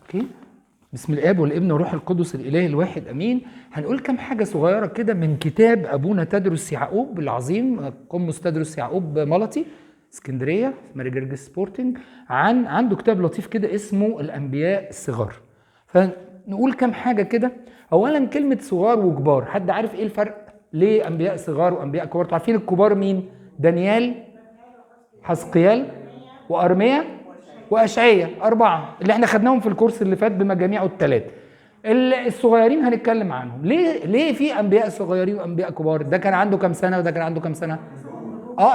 اوكي. بسم الاب والابن والروح القدس الاله الواحد امين. هنقول كم حاجه صغيره كده من كتاب ابونا تدرس يعقوب العظيم، قمص تدرس يعقوب ملطي اسكندريه ماري جرجس سبورتنج. عنده كتاب لطيف كده اسمه الانبياء الصغار. فنقول كم حاجه كده. اولا كلمه صغار وكبار، حد عارف ايه الفرق؟ ليه انبياء صغار وانبياء كبار؟ عارفين الكبار مين؟ دانيال، حزقيال، وارميا، واشعياء، 4 اللي احنا خدناهم في الكورس اللي فات بمجاميعه الثلاث. الصغيرين هنتكلم عنهم. ليه في انبياء صغيرين وانبياء كبار؟ ده كان عنده كام سنه وده كان عنده كام سنه؟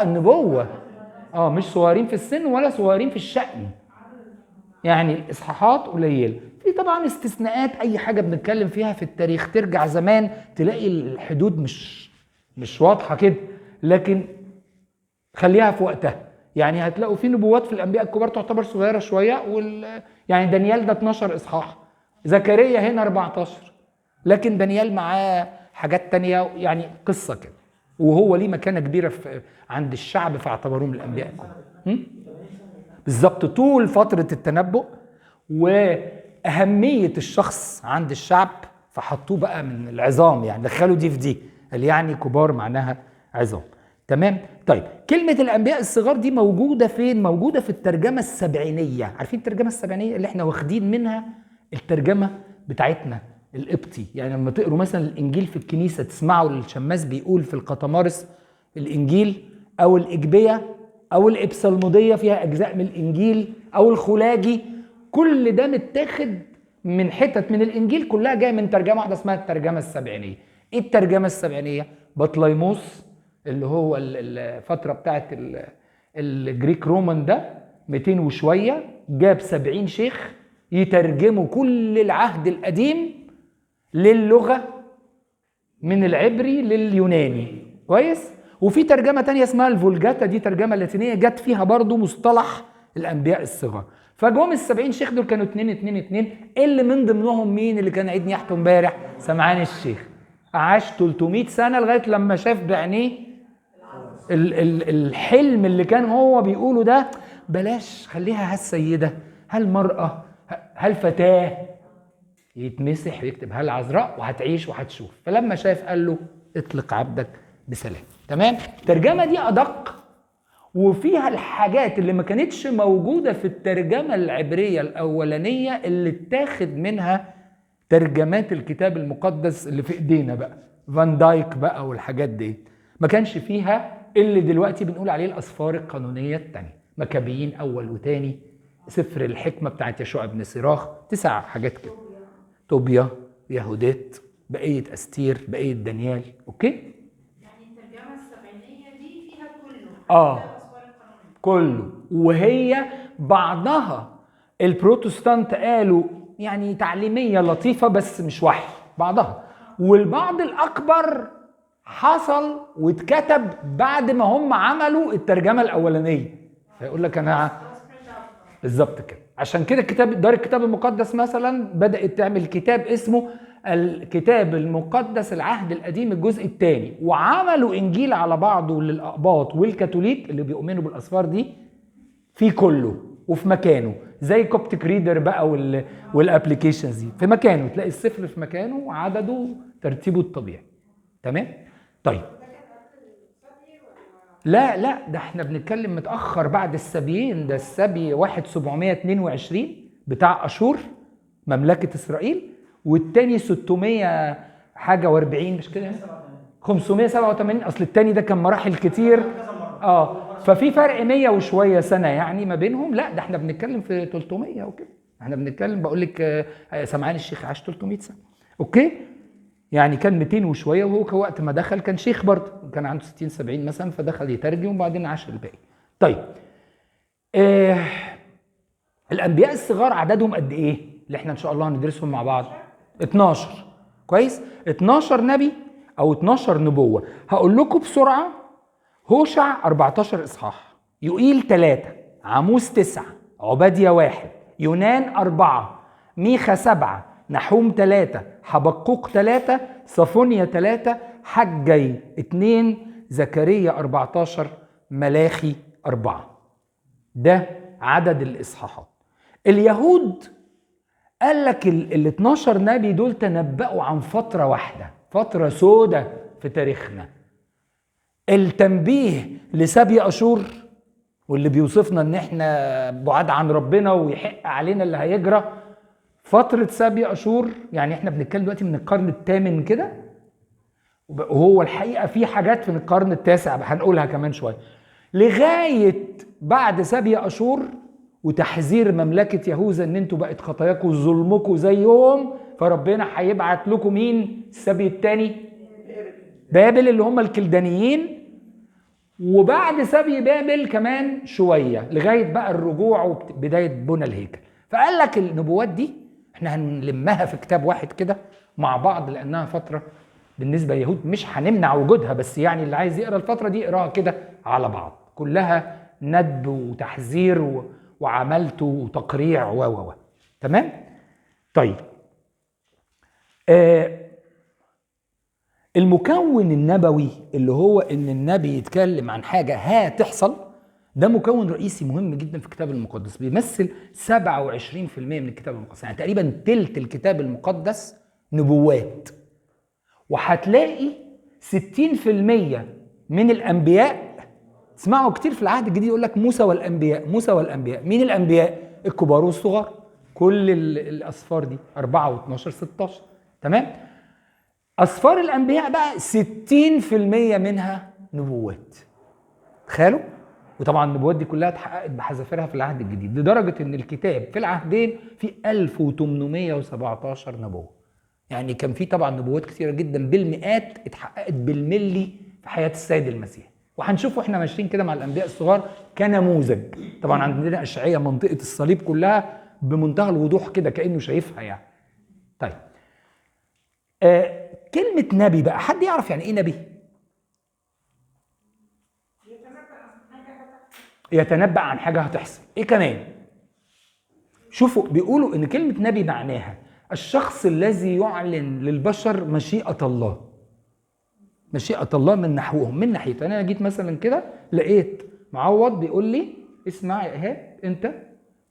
النبوه. مش صغيرين في السن ولا صغيرين في الشأن، يعني الاصحاحات قليله. في طبعا استثناءات، اي حاجه بنتكلم فيها في التاريخ ترجع زمان تلاقي الحدود مش واضحه كده، لكن خليها في وقتها. يعني هتلاقوا في نبوات في الانبياء الكبار تعتبر صغيره شويه، يعني دانيال ده 12 اصحاح، زكريا هنا 14، لكن دانيال معاه حاجات تانية، يعني قصه كده، وهو ليه مكانه كبيره عند الشعب فاعتبروه من الانبياء الكبار. بالظبط، طول فتره التنبؤ واهميه الشخص عند الشعب فحطوه بقى من العظام، يعني دخلوا دي في دي، اللي يعني كبار معناها عظام. تمام. طيب كلمة الأنبياء الصغار دي موجودة فين؟ موجودة في الترجمة السبعينية. عارفين الترجمة السبعينية اللي احنا واخدين منها الترجمة بتاعتنا القبطي؟ يعني لما تقروا مثلا الإنجيل في الكنيسة تسمعوا الشماس بيقول في القطمارس الإنجيل، أو الإجبية، أو الإبصالمودية فيها أجزاء من الإنجيل، أو الخلاجي، كل ده متاخد من حتت من الإنجيل، كلها جاية من ترجمة واحدة اسمها الترجمة السبعينية. إيه الترجمة السبعينية؟ بطليموس اللي هو الفترة بتاعت الجريك رومان ده 200 وشوية، جاب 70 شيخ يترجموا كل العهد القديم للغة من العبري لليوناني. كويس. وفي ترجمة تانية اسمها الفولجاتا، دي ترجمة لاتينية جت فيها برضو مصطلح الأنبياء الصغار. فجوم ال70 شيخ دول كانوا 2 اللي من ضمنهم مين اللي كان عيد نياحته امبارح؟ سمعان الشيخ. عاش 300 سنة لغاية لما شاف بعينيه الحلم اللي كان هو بيقوله ده. بلاش خليها هالسيدة، هالمرأة، هالفتاة، يتمسح ويكتب هالعذراء وهتعيش وهتشوف. فلما شاف قال له اطلق عبدك بسلام. تمام. الترجمة دي أدق وفيها الحاجات اللي ما كانتش موجودة في الترجمة العبرية الأولانية اللي اتاخد منها ترجمات الكتاب المقدس اللي في ايدينا بقى، فان دايك بقى والحاجات دي. ما كانش فيها اللي دلوقتي بنقول عليه الأسفار القانونية التانية، مكابيين أول وتاني، سفر الحكمة بتاعت يشوع بن سراخ، 9 حاجات كده، طوبيا، يهودات، بقية أستير، بقية دانيال. أوكي؟ يعني الترجمة السبعينية دي فيها كله، الأسفار القانونية كله. وهي بعضها البروتستانت قالوا يعني تعليمية لطيفة بس مش وحي، بعضها. والبعض الأكبر حصل واتكتب بعد ما هم عملوا الترجمة الأولانية، فيقول لك أنا بالظبط كده. عشان كده دار الكتاب المقدس مثلا بدأت تعمل كتاب اسمه الكتاب المقدس العهد القديم الجزء الثاني، وعملوا إنجيل على بعضه للأقباط والكاثوليك اللي بيؤمنوا بالأسفار دي في كله وفي مكانه، زي كوبتيك ريدر بقى والابليكيشنز دي في مكانه، تلاقي السفر في مكانه وعدده ترتيبه الطبيعي. تمام. طيب لا ده احنا بنتكلم متأخر بعد السبيين، ده السبي 1722 بتاع أشور مملكة إسرائيل، والتاني 600 حاجة و40 مش كده؟ 587. أصل التاني ده كان مراحل كتير، ففي فرق 100 وشوية سنة يعني ما بينهم. لا ده احنا بنتكلم في 300 وكده، احنا بنتكلم بقول لك سمعان الشيخ عاش 300 سنة. اوكي، يعني كان 200 وشويه، وهو وقت ما دخل كان شيخ برضه، كان عنده 60 70 مثلا، فدخل يترجم وبعدين عاش الباقي. طيب الانبياء الصغار عددهم قد ايه اللي احنا ان شاء الله هندرسهم مع بعض؟ 12. كويس. 12 نبي او 12 نبوه. هقول لكم بسرعه: هوشع 14 اصحاح، يوئيل 3، عاموس 9، عبادية 1، يونان 4، ميخا 7، نحوم 3، حبقوق 3، صفونيا 3، حجي 2، زكريا 14، ملاخي 4. ده عدد الإصحاحات. اليهود قال لك ال 12 نبي دول تنبأوا عن فترة واحدة، فترة سودة في تاريخنا. التنبيه لسبي أشور واللي بيوصفنا ان احنا بعاد عن ربنا ويحق علينا اللي هيجرى، فترة سبي أشور يعني احنا بنتكلم دلوقتي من القرن الثامن كده، وهو الحقيقة في حاجات من القرن التاسع هنقولها كمان شوية، لغاية بعد سبي أشور وتحذير مملكة يهوذا ان انتوا بقت خطاياكم وظلمكم زيهم، فربنا هيبعت لكم مين؟ السبي الثاني بابل اللي هم الكلدانيين. وبعد سبي بابل كمان شوية لغاية بقى الرجوع وبداية بنى الهيكل. فقال لك النبوات دي احنا هنلمها في كتاب واحد كده مع بعض، لأنها فترة بالنسبة لليهود مش هنمنع وجودها، بس يعني اللي عايز يقرأ الفترة دي يقراها كده على بعض، كلها ندب وتحذير وعملته وتقريع و تمام؟ طيب المكون النبوي اللي هو ان النبي يتكلم عن حاجة هتحصل، ده مكون رئيسي مهم جدا في الكتاب المقدس، بيمثل 27% من الكتاب المقدس، يعني تقريبا تلت الكتاب المقدس نبوات. وهتلاقي 60% من الانبياء، تسمعوا كتير في العهد الجديد يقول لك موسى والانبياء، موسى والانبياء. مين الانبياء؟ الكبار والصغار، كل الاسفار دي 4 و12 16 تمام. أسفار الأنبياء بقى 60% منها نبوات، تخيلوا. وطبعا النبوات دي كلها اتحققت بحذافيرها في العهد الجديد، لدرجة ان الكتاب في العهدين في 1817 نبوة. يعني كان في طبعا نبوات كثيرة جدا بالمئات اتحققت بالملي في حياة السيد المسيح، وهنشوفه احنا ماشيين كده مع الأنبياء الصغار كنموذج. طبعا عندنا أشعية منطقة الصليب كلها بمنتهى الوضوح كده كأنه شايفها يعني. طيب كلمة نبي بقى، حد يعرف يعني ايه نبي؟ يتنبأ عن حاجة هتحصل. ايه كمان؟ شوفوا بيقولوا ان كلمة نبي معناها الشخص الذي يعلن للبشر مشيئة الله، مشيئة الله من نحوهم، من ناحيته. انا جيت مثلا كده لقيت معوض بيقول لي اسمع يا ايهاب، انت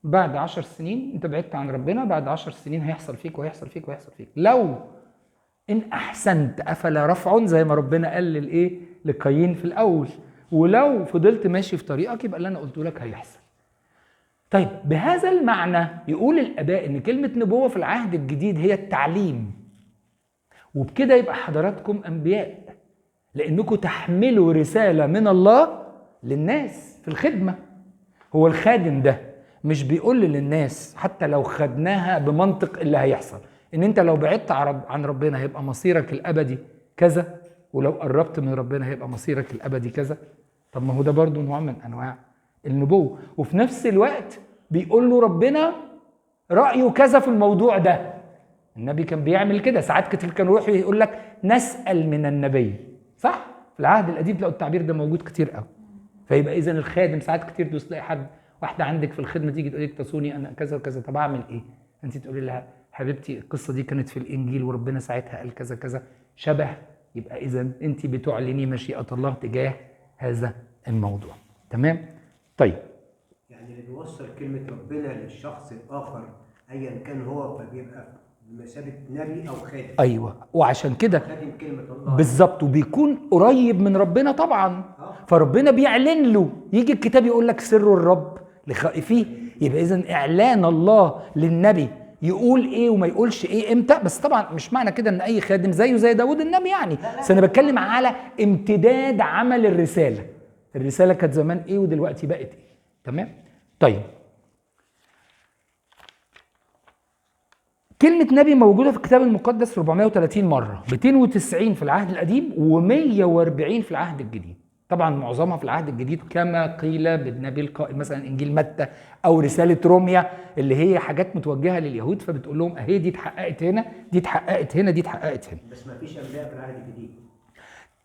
بعد 10 سنين انت بعدت عن ربنا، بعد 10 سنين هيحصل فيك وهيحصل فيك وهيحصل فيك، لو إن أحسنت أفلا رفع، زي ما ربنا قال للإيه؟ لقايين في الأول، ولو فضلت ماشي في طريقك يبقى اللي أنا قلته لك هيحصل. طيب بهذا المعنى يقول الآباء إن كلمة نبوة في العهد الجديد هي التعليم، وبكده يبقى حضراتكم أنبياء، لأنكم تحملوا رسالة من الله للناس في الخدمة. هو الخادم ده مش بيقول للناس حتى لو خدناها بمنطق اللي هيحصل، ان انت لو بعدت عن ربنا هيبقى مصيرك الابدي كذا، ولو قربت من ربنا هيبقى مصيرك الابدي كذا. طب ما هو ده برضو نوع من انواع النبوة. وفي نفس الوقت بيقول له ربنا رأيه كذا في الموضوع ده. النبي كان بيعمل كده، ساعات كتير كان يروح يقول لك نسأل من النبي، صح؟ في العهد القديم تلاقوا التعبير ده موجود كتير قوي. فيبقى اذا الخادم ساعات كتير تلاقي حد، واحدة عندك في الخدمة تيجي تقول لك تصوني انا كذا وكذا، طب اعمل ايه؟ انت تقولي لها حبيبتي القصة دي كانت في الإنجيل وربنا ساعتها قال كذا كذا شبه، يبقى إذا أنت بتعلني مشيئة الله تجاه هذا الموضوع. تمام؟ طيب يعني اللي بيوصل كلمة ربنا للشخص الآخر أيا كان هو، فبيبقى بمثابة نبي أو خادم. أيوه، وعشان كده خادم كلمة الله بالظبط، وبيكون قريب من ربنا طبعا، فربنا بيعلن له. يجي الكتاب يقول لك سر الرب لخائفيه، يبقى إذا إعلان الله للنبي يقول ايه وما يقولش ايه امتى. بس طبعا مش معنى كده ان اي خادم زيه زي داود النبي يعني، بس انا بتكلم على امتداد عمل الرسالة. الرسالة كانت زمان ايه ودلوقتي بقت ايه. تمام؟ طيب كلمة نبي موجودة في الكتاب المقدس 430 مرة، 290 في العهد القديم و140 في العهد الجديد. طبعا معظمها في العهد الجديد كما قيل بالنبي القائل، مثلا انجيل متى او رساله روميا اللي هي حاجات متوجهه لليهود، فبتقول لهم اهي دي اتحققت هنا، دي اتحققت هنا، دي اتحققت هنا. بس ما فيش انبياء في العهد الجديد.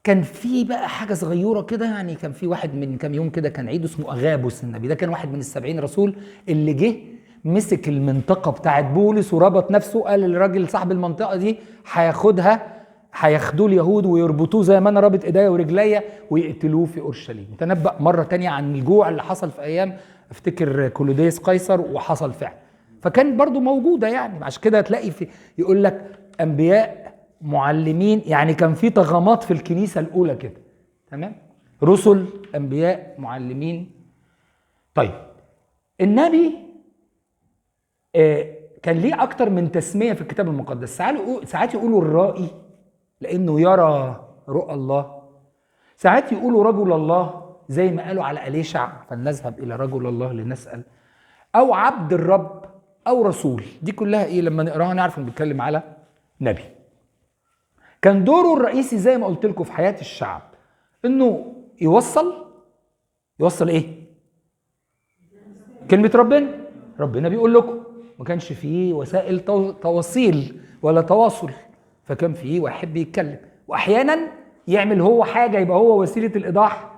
كان في بقى حاجه صغيره كده، يعني كان في واحد من كام يوم كده كان عيده اسمه اغابوس النبي، ده كان واحد من ال70 رسول اللي جه مسك المنطقه بتاعت بولس وربط نفسه، قال للراجل صاحب المنطقه دي هياخدوه اليهود ويربطوه زي ما انا رابط ايديا ورجليا ويقتلوه في اورشليم. تنبأ مره تانية عن الجوع اللي حصل في ايام افتكر كلوديس قيصر، وحصل فعلا. فكان برضو موجوده يعني. عشان كده هتلاقي في يقول لك انبياء معلمين، يعني كان في طغمات في الكنيسه الاولى كده. تمام، رسل، انبياء، معلمين. طيب النبي كان ليه اكتر من تسميه في الكتاب المقدس. ساعات يقولوا الرائي لانه يرى رؤى الله، ساعات يقولوا رجل الله زي ما قالوا على أليشع فلنذهب الى رجل الله لنسأل، او عبد الرب، او رسول. دي كلها ايه لما نقراها نعرف انه بيتكلم على نبي. كان دوره الرئيسي زي ما قلت لكم في حياه الشعب انه يوصل ايه؟ كلمه ربنا بيقول لكم. ما كانش فيه وسائل تواصيل ولا تواصل، فكان فيه واحد بيتكلم، واحيانا يعمل هو حاجه يبقى هو وسيله الايضاح،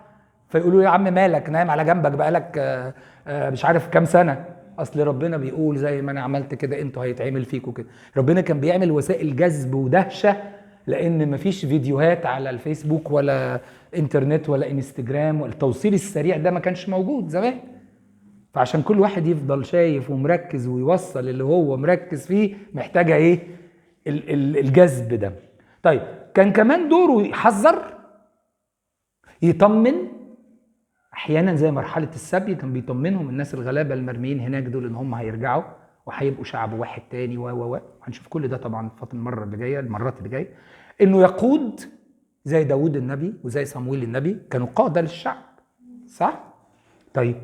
فيقولوا يا عم مالك نايم على جنبك بقالك مش عارف كام سنه، اصل ربنا بيقول زي ما انا عملت كده انتوا هيتعمل فيكم كده. ربنا كان بيعمل وسائل جذب ودهشه، لان مفيش فيديوهات على الفيسبوك ولا انترنت ولا انستجرام، والتوصيل السريع ده ما كانش موجود زمان. فعشان كل واحد يفضل شايف ومركز ويوصل اللي هو مركز فيه محتاجه ايه؟ الجذب ده. طيب كان كمان دوره يحذر، يطمن. احيانا زي مرحله السبي كان بيطمنهم الناس الغلابه المرميين هناك دول ان هم هيرجعوا وهيبقوا شعب واحد تاني هنشوف كل ده طبعا في المرات اللي جايه. انه يقود زي داود النبي وزي صمويل النبي، كانوا قاده للشعب، صح؟ طيب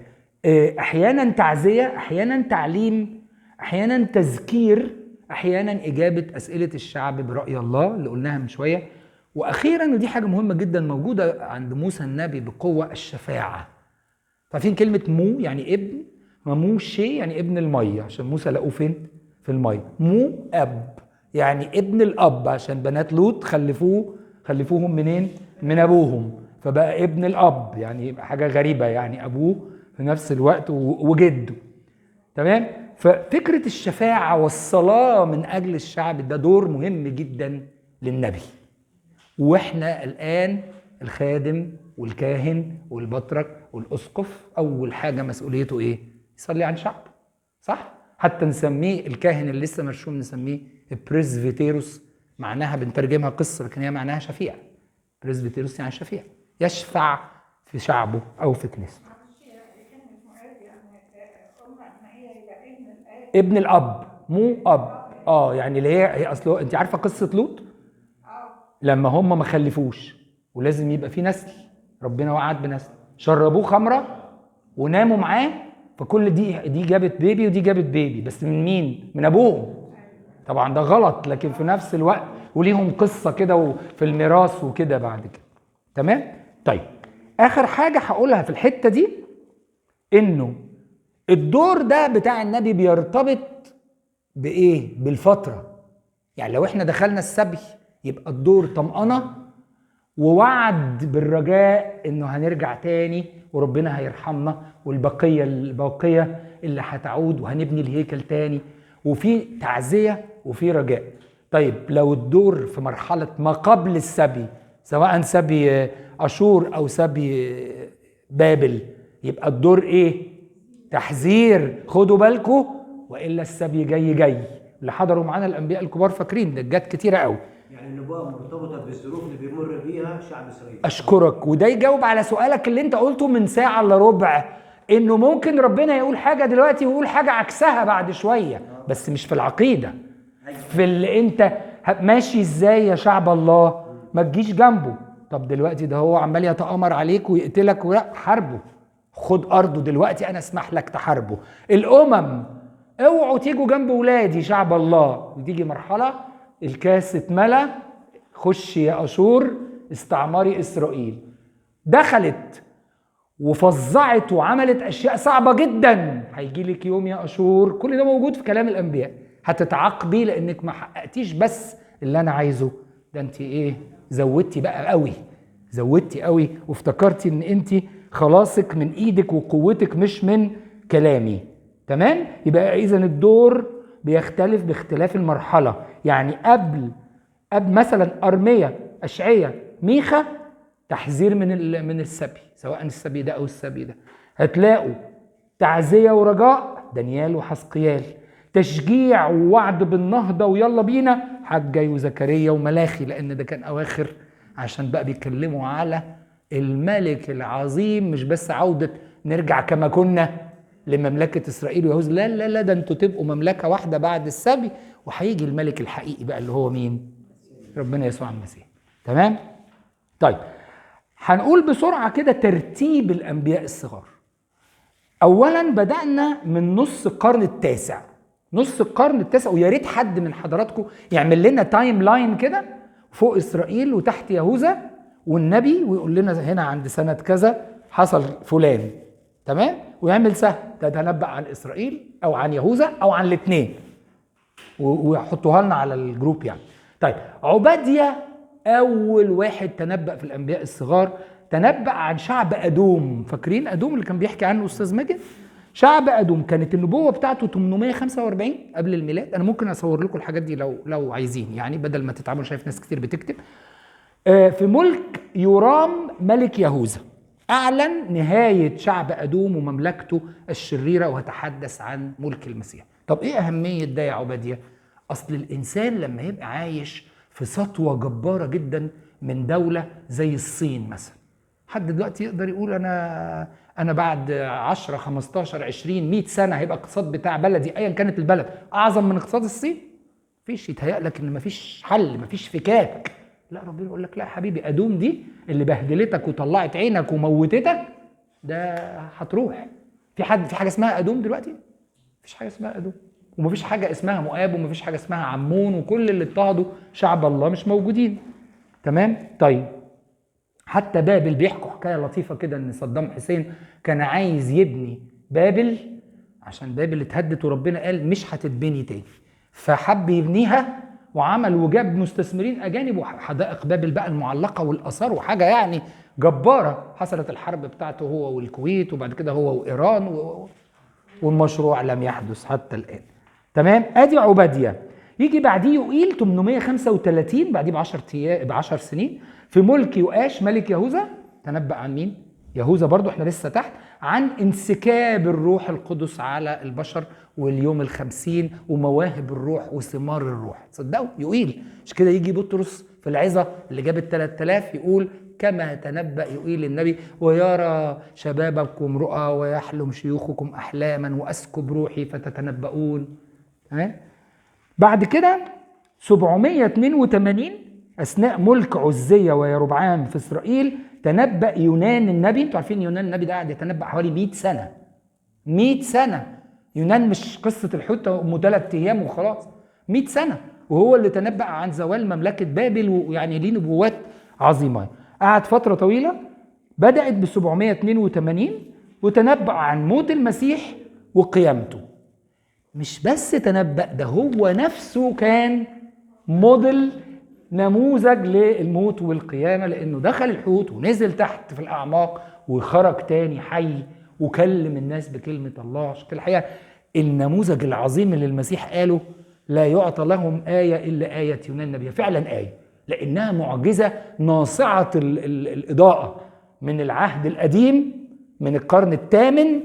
احيانا تعزيه، احيانا تعليم، احيانا تذكير، احيانا اجابه اسئله الشعب براي الله اللي قلناها من شويه. واخيرا ودي حاجه مهمه جدا موجوده عند موسى النبي بقوه، الشفاعه. عارفين كلمه مو يعني ابن، مو شيء يعني ابن الميه، عشان موسى لقوه فين؟ في الميه. مو اب يعني ابن الاب، عشان بنات لوط خلفوهم منين؟ من ابوهم، فبقى ابن الاب، يعني حاجه غريبه يعني ابوه في نفس الوقت وجده. تمام؟ ففكره الشفاعه والصلاه من اجل الشعب ده دور مهم جدا للنبي. واحنا الان الخادم والكاهن والبطرك والاسقف اول حاجه مسؤوليته ايه؟ يصلي عن شعب، صح؟ حتى نسميه الكاهن اللي لسه مرشوم نسميه بريسفيتيروس، معناها بنترجمها قصه لكن هي معناها شفيع. بريسفيتيروس يعني شفيع، يشفع في شعبه او في كنيسته. ابن الاب، مو اب. يعني اللي هي اصله انت عارفه قصه لوط لما هم ما خلفوش ولازم يبقى في نسل، ربنا وعد بنسل، شربوه خمره وناموا معاه، فكل دي جابت بيبي ودي جابت بيبي، بس من مين؟ من ابوهم. طبعا ده غلط، لكن في نفس الوقت وليهم قصه كده وفي الميراث وكده بعد كده. تمام؟ طيب اخر حاجه هقولها في الحته دي انه الدور ده بتاع النبي بيرتبط بايه؟ بالفتره. يعني لو احنا دخلنا السبي يبقى الدور طمأنة ووعد بالرجاء انه هنرجع تاني وربنا هيرحمنا، والبقية اللي هتعود وهنبني الهيكل تاني، وفي تعزية وفي رجاء. طيب لو الدور في مرحلة ما قبل السبي، سواء سبي أشور أو سبي بابل، يبقى الدور ايه؟ تحذير، خدوا بالكم وإلا السبي جاي. اللي حضروا معانا الأنبياء الكبار فاكرين ده جات كتيرة قوي. يعني النبوة مرتبطة بالظروف اللي بيمر بيها شعب إسرائيل. أشكرك، وده يجاوب على سؤالك اللي أنت قلته من ساعة إلا ربع، إنه ممكن ربنا يقول حاجة دلوقتي ويقول حاجة عكسها بعد شوية، بس مش في العقيدة، في اللي أنت ماشي إزاي يا شعب الله، ما تجيش جنبه. طب دلوقتي ده هو عمال يتآمر عليك ويقتلك، ولا حاربه، خد أرضه دلوقتي، أنا أسمح لك تحاربه. الأمم اوعوا تيجوا جنب ولادي شعب الله. وتيجي مرحلة الكاس اتملى، خش يا أشور استعمري إسرائيل. دخلت وفظعت وعملت أشياء صعبة جدا. هيجي لك يوم يا أشور، كل ده موجود في كلام الأنبياء، هتتعاقبي لأنك ما حققتيش بس اللي أنا عايزه، ده أنت إيه؟ زودتي بقى قوي، زودتي قوي، وافتكرتي إن أنت خلاصك من إيدك وقوتك مش من كلامي. تمام؟ يبقى إذن الدور بيختلف باختلاف المرحلة. يعني قبل مثلا أرمية، أشعية، ميخا، تحذير من السبي، سواء السبي ده أو السبي ده. هتلاقوا تعزية ورجاء، دانيال وحزقيال. تشجيع ووعد بالنهضة ويلا بينا حجي وزكريا وملاخي، لأن ده كان أواخر، عشان بقى بيتكلموا على الملك العظيم، مش بس عودة نرجع كما كنا لمملكة إسرائيل ويهوذا، لا لا لا، ده انتوا تبقوا مملكة واحدة بعد السبي، وهيجي الملك الحقيقي بقى اللي هو مين؟ ربنا يسوع المسيح. تمام؟ طيب هنقول بسرعة كده ترتيب الأنبياء الصغار. أولا بدأنا من نص القرن التاسع، نص القرن التاسع، ويا ريت حد من حضراتكم يعمل لنا تايم لاين كده، فوق إسرائيل وتحت يهوذا والنبي، ويقول لنا هنا عند سنة كذا حصل فلان. تمام؟ ويعمل سهم تتنبأ عن إسرائيل أو عن يهوذا أو عن الاثنين، ويحطوها لنا على الجروب يعني. طيب عبادية أول واحد تنبأ في الأنبياء الصغار، تنبأ عن شعب أدوم. فاكرين أدوم اللي كان بيحكي عنه أستاذ ماجد؟ شعب أدوم كانت النبوة بتاعته 845 قبل الميلاد. أنا ممكن أصور لكم الحاجات دي لو عايزين، يعني بدل ما تتعبوا، شايف ناس كتير بتكتب. في ملك يورام ملك يهوذا أعلن نهاية شعب أدوم ومملكته الشريرة، وهتحدث عن ملك المسيح. طب إيه أهمية ده يا عبادية؟ أصل الإنسان لما يبقى عايش في سطوة جبارة جدا من دولة زي الصين مثلا، حد دلوقتي يقدر يقول أنا بعد 10 15 20 100 سنة هيبقى الاقتصاد بتاع بلدي أيا كانت البلد أعظم من اقتصاد الصين؟ مفيش. يتهيأ لك إن مفيش حل، مفيش فكاك. لا، ربنا يقول لك لا حبيبي، أدوم دي اللي بهدلتك وطلعت عينك وموتتك ده هتروح. في حاجة اسمها أدوم دلوقتي؟ مفيش حاجة اسمها أدوم، ومفيش حاجة اسمها مؤاب، ومفيش حاجة اسمها عمون، وكل اللي اضطهدوا شعب الله مش موجودين. تمام؟ طيب حتى بابل بيحكوا حكاية لطيفة كده، ان صدام حسين كان عايز يبني بابل عشان بابل اتهدت وربنا قال مش هتتبني تاني، فحب يبنيها وعمل وجاب مستثمرين اجانب وحدائق بابل بقى المعلقة والاثار وحاجة يعني جبارة. حصلت الحرب بتاعته هو والكويت، وبعد كده هو وايران، والمشروع لم يحدث حتى الان. تمام؟ ادي عبادية. يجي بعديه يوئيل 835 بعديه ب10 سنين في ملك يؤاش ملك يهوذا. تنبأ عن مين؟ يهوذا برضو، احنا لسه تحت، عن انسكاب الروح القدس على البشر واليوم ال50 ومواهب الروح وثمار الروح. تصدقوا؟ يوئيل. مش كده يجي بطرس في العظة اللي جابت 3000 يقول كما تنبأ يوئيل النبي: ويرى شبابكم رؤى ويحلم شيوخكم أحلاما وأسكب روحي فتتنبؤون. بعد كده 782 أثناء ملك عزية ويربعام في إسرائيل تنبأ يونان النبي. انتوا عارفين يونان النبي ده قاعد يتنبأ حوالي 100 سنة. 100 سنة. يونان مش قصة الحوت أم 3 أيام وخلاص، 100 سنة، وهو اللي تنبأ عن زوال مملكة بابل، ويعني ليه نبوات عظيمة. قعد فترة طويلة، بدأت ب 782 وتنبأ عن موت المسيح وقيامته. مش بس تنبأ، ده هو نفسه كان موديل، نموذج للموت والقيامة، لأنه دخل الحوت ونزل تحت في الأعماق وخرج تاني حي وكلم الناس بكلمة الله. عشان كده الحقيقة النموذج العظيم اللي المسيح قاله لا يعطى لهم آية إلا آية يونان النبي، فعلا آية، لأنها معجزة ناصعة الإضاءة من العهد القديم من القرن الثامن.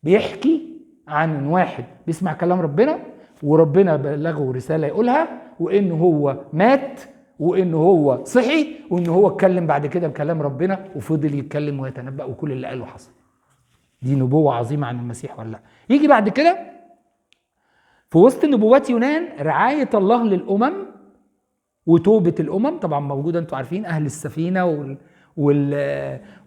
بيحكي عن واحد بيسمع كلام ربنا وربنا بلغه رسالة يقولها، وإنه هو مات، وإنه هو صحي، وإنه هو اتكلم بعد كده بكلام ربنا وفضل يتكلم ويتنبأ، وكل اللي قاله حصل. دي نبوة عظيمة عن المسيح ولا لا؟ يجي بعد كده في وسط نبوات يونان رعاية الله للأمم وتوبة الأمم. طبعا موجودة، انتوا عارفين أهل السفينة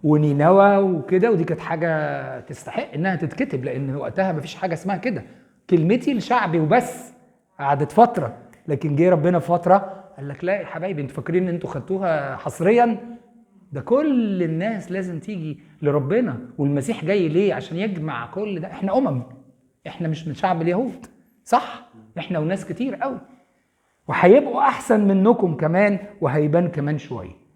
ونينوى وكده، ودي كانت حاجة تستحق إنها تتكتب، لأن وقتها مفيش حاجة اسمها كده، كلمتي لشعبي وبس. قعدت فترة، لكن جه ربنا فترة قال لك لا يا حبايبي، انتوا فاكرين ان انتوا خدتوها حصريا؟ ده كل الناس لازم تيجي لربنا، والمسيح جاي ليه؟ عشان يجمع كل ده. احنا احنا مش من شعب اليهود، صح؟ احنا وناس كتير قوي، وهيبقوا احسن منكم كمان، وهيبان كمان شوية.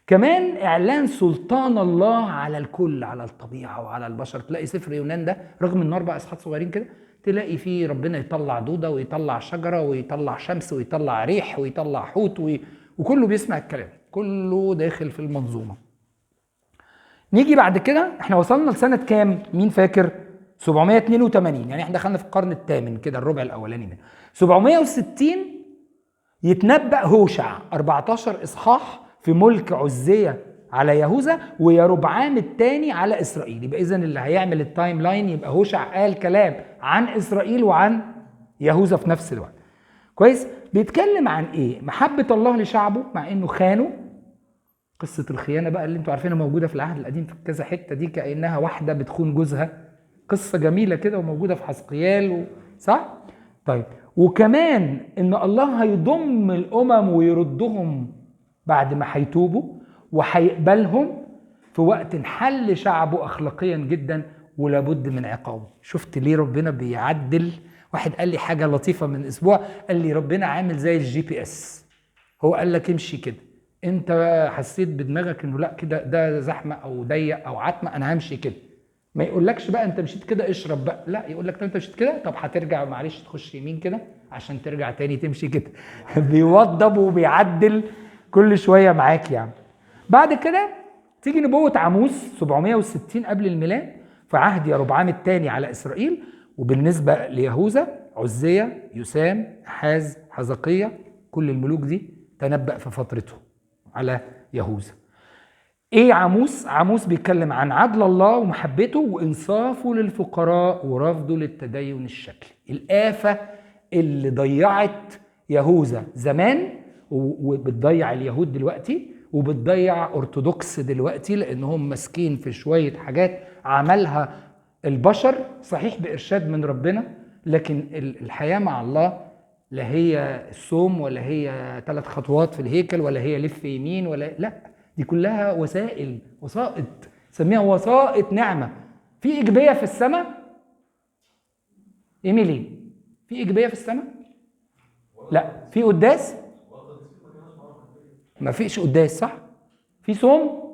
كمان اعلان سلطان الله على الكل، على الطبيعة وعلى البشر. تلاقي سفر يونان ده رغم ان 4 اصحاح صغيرين كده، تلاقي فيه ربنا يطلع دودة ويطلع شجرة ويطلع شمس ويطلع ريح ويطلع حوت وكله بيسمع الكلام، كله داخل في المنظومة. نيجي بعد كده، احنا وصلنا لسنة كام؟ مين فاكر؟ 782 يعني احنا دخلنا في القرن الثامن كده، الربع الاولاني منه. 760 يتنبأ هوشع 14 اصحاح في ملك عزية على يهوذا ويربعام الثاني على اسرائيل. يبقى اذا اللي هيعمل التايم لاين يبقى هوشع قال كلام عن اسرائيل وعن يهوذا في نفس الوقت. كويس؟ بيتكلم عن ايه؟ محبة الله لشعبه مع انه خانه. قصة الخيانة بقى اللي انتوا عارفينها موجودة في العهد القديم في كذا حتة، دي كأنها واحدة بتخون جوزها، قصة جميلة كده وموجودة في حزقيال صح؟ طيب، وكمان ان الله هيضم الامم ويردهم بعد ما هيتوبوا وهيقبلهم في وقت انحل شعبه اخلاقيا جدا ولابد من عقابه. شفت ليه ربنا بيعدل؟ واحد قال لي حاجة لطيفة من اسبوع، قال لي ربنا عامل زي الGPS، هو قال لك امشي كده، انت حسيت بدماغك انه لا كده ده زحمة او ضيق او عتمة، انا همشي كده. ما يقولكش بقى انت مشيت كده اشرب بقى، لا، يقول لك انت مشيت كده، طب هترجع معلش تخش يمين كده عشان ترجع تاني تمشي كده. بيوضب وبيعدل كل شويه معاك يعني. بعد كده تيجي نبوة عاموس 760 قبل الميلاد في عهد يربعام الثاني على اسرائيل. وبالنسبه ليهوذا عزية، يثام، أحاز، حزقية، كل الملوك دي تنبأ في فترته على يهوذا. ايه عاموس؟ عاموس بيتكلم عن عدل الله ومحبته وانصافه للفقراء ورفضه للتدين الشكلي. الآفة اللي ضيعت يهوذا زمان وبتضيع اليهود دلوقتي وبتضيع أرثوذكس دلوقتي، لأنهم ماسكين في شوية حاجات عملها البشر صحيح بإرشاد من ربنا، لكن الحياة مع الله لا هي الصوم ولا هي 3 خطوات في الهيكل ولا هي لف يمين ولا لا، دي كلها وسائل، وسائط، سميها وسائط نعمة. في إيجابية في السماء؟ إيميلي، في إيجابية في السماء؟ لا. في قداس؟ ما فيش قداس صح؟ في صوم؟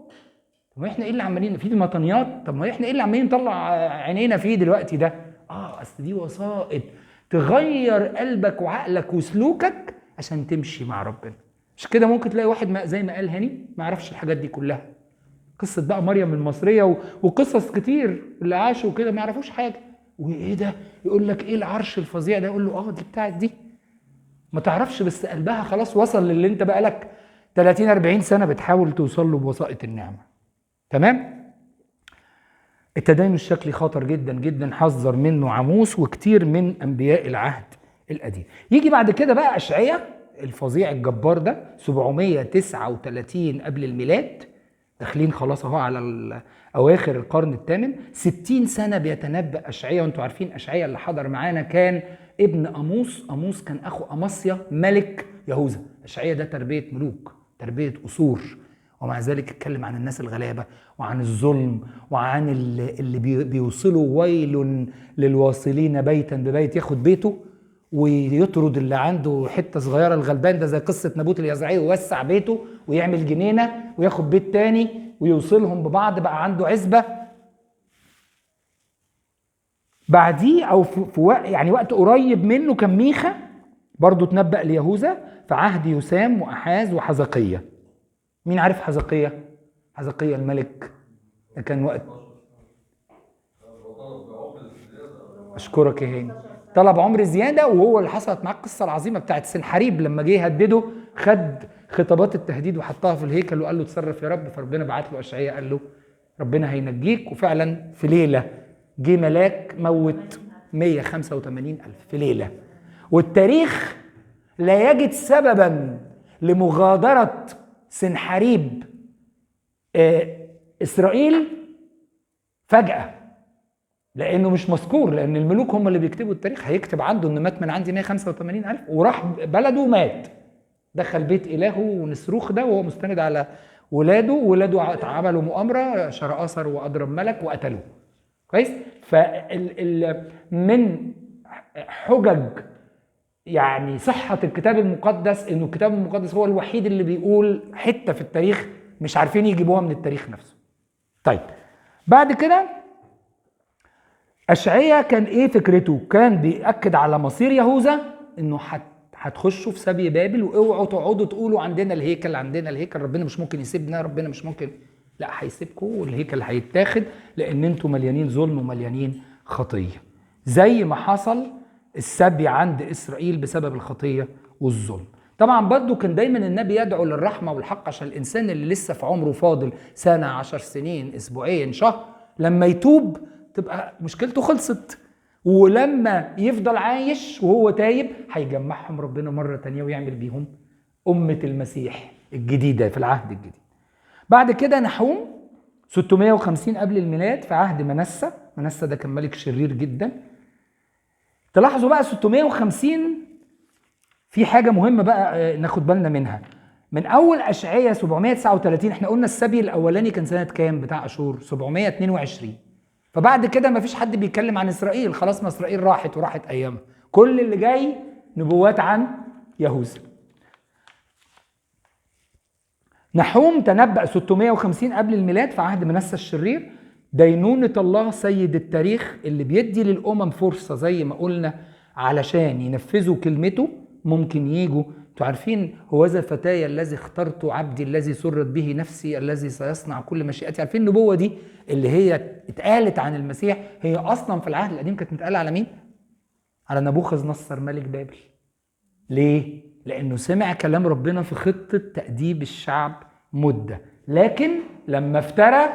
طب ما احنا ايه اللي عمالين في مطنيات؟ طب ما احنا ايه اللي عمالين نطلع عينينا فيه دلوقتي ده؟ اصل دي وسائط تغير قلبك وعقلك وسلوكك عشان تمشي مع ربنا. مش كده ممكن تلاقي واحد زي ما قال هاني ما يعرفش الحاجات دي كلها، قصه بقى مريم المصريه وقصص كتير اللي عاشوا كده ما يعرفوش حاجه، وايه ده يقول لك ايه العرش الفظيع ده، يقول له دي بتاعت دي، ما تعرفش بس قلبها خلاص وصل للي انت بقى لك 30 40 سنه بتحاول توصل له بوسائط النعمه. تمام؟ التدين الشكلي خطر جدا جدا، حذر منه عاموس وكتير من انبياء العهد القديم. يجي بعد كده بقى اشعياء الفظيع الجبار ده 739 قبل الميلاد، داخلين خلاص اهو على اواخر القرن الثامن. 60 سنه بيتنبأ اشعياء، وانتوا عارفين اشعياء اللي حضر معانا كان ابن اموس، اموس كان اخو امصيا ملك يهوذا. اشعياء ده تربيه ملوك، تربيه قصور، ومع ذلك اتكلم عن الناس الغلابه وعن الظلم وعن اللي بيوصلوا ويل للواصلين بيتا ببيت، ياخد بيته ويطرد اللي عنده حته صغيره الغلبان ده، زي قصه نابوت اليزرعيلي، ويوسع بيته ويعمل جنينه وياخد بيت تاني ويوصلهم ببعض، بقى عنده عزبه. بعديه او في وقت يعني وقت قريب منه كان ميخا برضه تنبأ ليهوذا في عهد يثام وأحاز وحزقية. مين عارف حزقية؟ حزقية الملك ده كان وقت اشكرك يا هاني، طلب عمر زياده، وهو اللي حصلت معاه القصه العظيمه بتاعت سنحريب لما جه يهدده، خد خطابات التهديد وحطها في الهيكل وقال له اتصرف يا رب، فربنا بعت له اشعياء قال له ربنا هينجيك. وفعلا في ليله جه ملاك موت 185,000 في ليله. والتاريخ لا يجد سببا لمغادره سنحريب اسرائيل فجاه، لانه مش مذكور، لان الملوك هم اللي بيكتبوا التاريخ. هيكتب عنده ان مات من عندي 185,000 وراح بلده ومات، دخل بيت الهه ونسروخ ده وهو مستند على ولاده عملوا مؤامره، شرآثر واضرب ملك وقتلوه. كويس؟ من حجج يعني صحه الكتاب المقدس انه الكتاب المقدس هو الوحيد اللي بيقول حته في التاريخ مش عارفين يجيبوها من التاريخ نفسه. طيب بعد كده اشعياء كان ايه فكرته؟ كان بيأكد على مصير يهوذا انه هتخشوا في سبي بابل، واوعوا تقعدوا تقولوا عندنا الهيكل عندنا الهيكل، ربنا مش ممكن يسيبنا، ربنا مش ممكن، لا هيسيبكم والهيكل هيتاخد، لان انتوا مليانين ظلم ومليانين خطية، زي ما حصل السبي عند إسرائيل بسبب الخطية والظلم. طبعا برضو كان دايما النبي يدعو للرحمة والحق عشان الإنسان اللي لسه في عمره فاضل سنة، 10 سنين، أسبوعين، شهر، لما يتوب تبقى مشكلته خلصت، ولما يفضل عايش وهو تايب هيجمعهم ربنا مرة تانية ويعمل بيهم أمة المسيح الجديدة في العهد الجديد. بعد كده نحوم 650 قبل الميلاد في عهد منسى. منسى ده كان ملك شرير جدا. تلاحظوا بقى 650 في حاجة مهمة بقى ناخد بالنا منها. من أول أشعية 739، احنا قلنا السبي الأولاني كان سنة كام بتاع أشور؟ 722. فبعد كده ما فيش حد بيتكلم عن إسرائيل، خلاص ما إسرائيل راحت وراحت أيامها، كل اللي جاي نبوات عن يهوذا. نحوم تنبأ 650 قبل الميلاد في عهد منسى الشرير. دينونة الله سيد التاريخ اللي بيدي للأمم فرصة زي ما قلنا علشان ينفذوا كلمته. ممكن يجوا، انتوا عارفين هوذا فتاي الذي اخترت عبدي الذي سرت به نفسي الذي سيصنع كل مشيئتي. عارفين النبوة دي اللي هي اتقالت عن المسيح هي أصلا في العهد القديم كانت متقالة على مين؟ على نبوخذ نصر ملك بابل. ليه؟ لأنه سمع كلام ربنا في خطة تأديب الشعب مدة، لكن لما افترى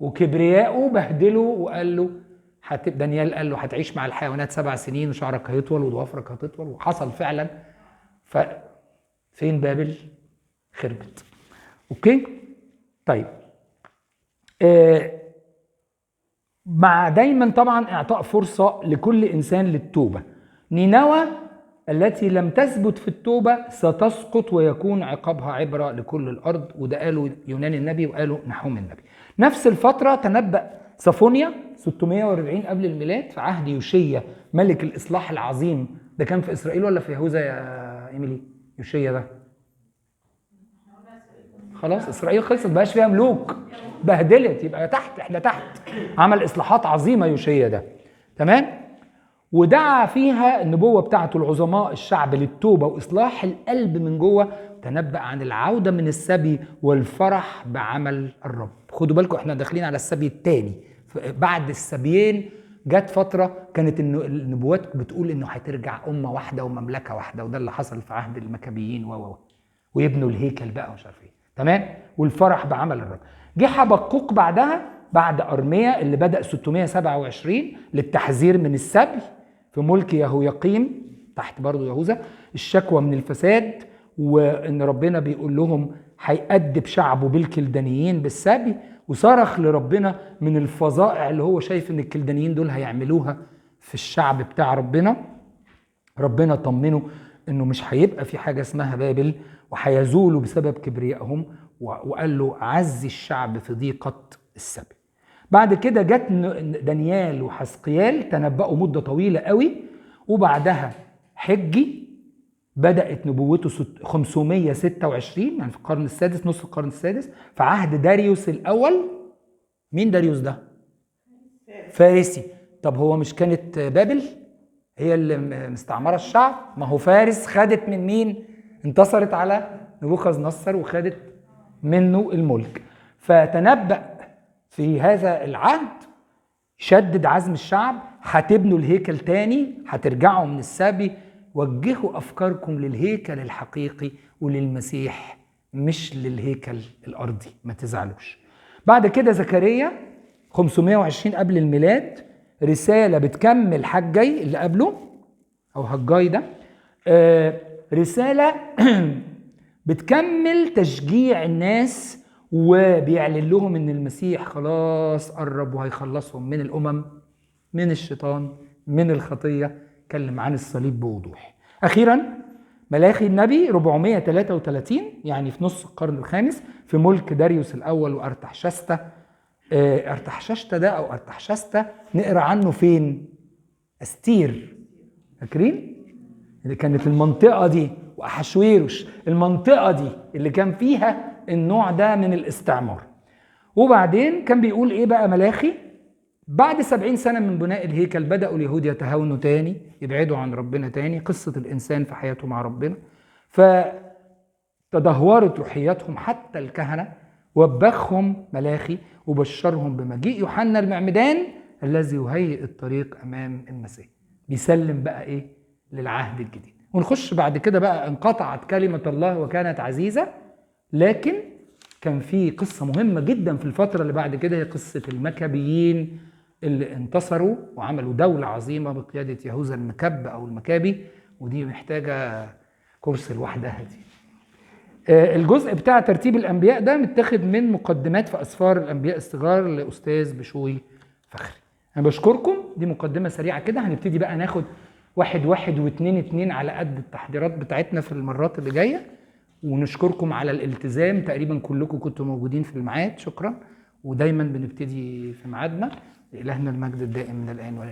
وكبرياءه بهدله وقال له دانيال قال له هتعيش مع الحيوانات 7 سنين وشعرك هيطول وضوافرك هتطول، وحصل فعلا. فين بابل؟ خربت. اوكي؟ طيب مع دايما طبعا اعطاء فرصة لكل انسان للتوبة. نينوى التي لم تثبت في التوبة ستسقط ويكون عقابها عبرة لكل الأرض، وده قالوا يونان النبي وقالوا نحوم النبي. نفس الفترة تنبأ صفونيا 640 قبل الميلاد في عهد يوشيا ملك الإصلاح العظيم. ده كان في إسرائيل ولا في يهوذا يا إيميلي؟ يوشيا ده خلاص إسرائيل خلصت، بقاش فيها ملوك، بهدلت، يبقى تحت، احنا تحت. عمل إصلاحات عظيمة يوشيا ده، تمام؟ ودعا فيها النبوة بتاعته العظماء الشعب للتوبة وإصلاح القلب من جوه. تنبأ عن العودة من السبي والفرح بعمل الرب. خدوا بالكم احنا داخلين على السبي الثاني. بعد السبيين جت فترة كانت النبوات بتقول انه هترجع أمة واحدة ومملكة واحدة، وده اللي حصل في عهد المكابيين ويبنوا الهيكل بقى ومش عارف ايه، تمام؟ والفرح بعمل الرب. جه حبقوق بعدها بعد أرميا اللي بدأ 627 للتحذير من السبي في ملك يهوياقيم تحت برضو يهوذا، الشكوى من الفساد، وان ربنا بيقول لهم هيأدب شعبه بالكلدانيين بالسبي، وصرخ لربنا من الفظائع اللي هو شايف ان الكلدانيين دول هيعملوها في الشعب بتاع ربنا. ربنا طمنه انه مش هيبقى في حاجة اسمها بابل وهيزولوا بسبب كبريائهم، وقال له عزي الشعب في ضيقة السبي. بعد كده جت دانيال وحزقيال تنبأوا مدة طويلة قوي، وبعدها حجي بدأت نبوته 526 يعني في القرن السادس، نصف القرن السادس، في عهد داريوس الأول. مين داريوس ده؟ فارسي. طب هو مش كانت بابل هي اللي مستعمرة الشعب؟ ما هو فارس خدت من مين؟ انتصرت على نبوخذ نصر وخدت منه الملك. فتنبأ في هذا العهد، شدد عزم الشعب، هتبنوا الهيكل تاني، هترجعوا من السبي، وجهوا أفكاركم للهيكل الحقيقي وللمسيح مش للهيكل الأرضي، ما تزعلوش. بعد كده زكريا 520 قبل الميلاد، رسالة بتكمل حجي اللي قبله أو هجاي ده، رسالة بتكمل تشجيع الناس وبيعلن لهم ان المسيح خلاص قرب وهيخلصهم من الامم، من الشيطان، من الخطيه. اتكلم عن الصليب بوضوح. اخيرا ملاخي النبي 433 يعني في نص القرن الخامس في ملك داريوس الاول وارتحشستا. ارتحشستا ده او ارتحشستا نقرا عنه فين؟ استير، فاكرين؟ اللي كانت المنطقه دي، واحشويروش، المنطقه دي اللي كان فيها النوع ده من الاستعمار. وبعدين كان بيقول ايه بقى ملاخي؟ بعد 70 سنة من بناء الهيكل بدأوا اليهود يتهاونوا تاني، يبعدوا عن ربنا تاني، قصة الإنسان في حياته مع ربنا، فتدهورت روحياتهم حتى الكهنة. وبخهم ملاخي وبشرهم بمجيء يوحنا المعمدان الذي يهيئ الطريق امام المسيح. بيسلم بقى ايه للعهد الجديد. ونخش بعد كده بقى انقطعت كلمة الله وكانت عزيزة، لكن كان في قصة مهمة جدا في الفترة اللي بعد كده، هي قصة المكابيين اللي انتصروا وعملوا دولة عظيمة بقيادة يهوذا المكب أو المكابي، ودي محتاجة كورس لوحدها دي. الجزء بتاع ترتيب الأنبياء ده متاخد من مقدمات في أسفار الأنبياء الصغار لأستاذ بشوي فخري. أنا بشكركم، دي مقدمة سريعة كده. هنبتدي بقى ناخد 1 1 و2 2 على قد التحضيرات بتاعتنا في المرات اللي جاية. ونشكركم على الالتزام، تقريبا كلكم كنتوا موجودين في الميعاد، شكرا. ودايما بنبتدي في ميعادنا. لإلهنا المجد الدائم من الآن والآن.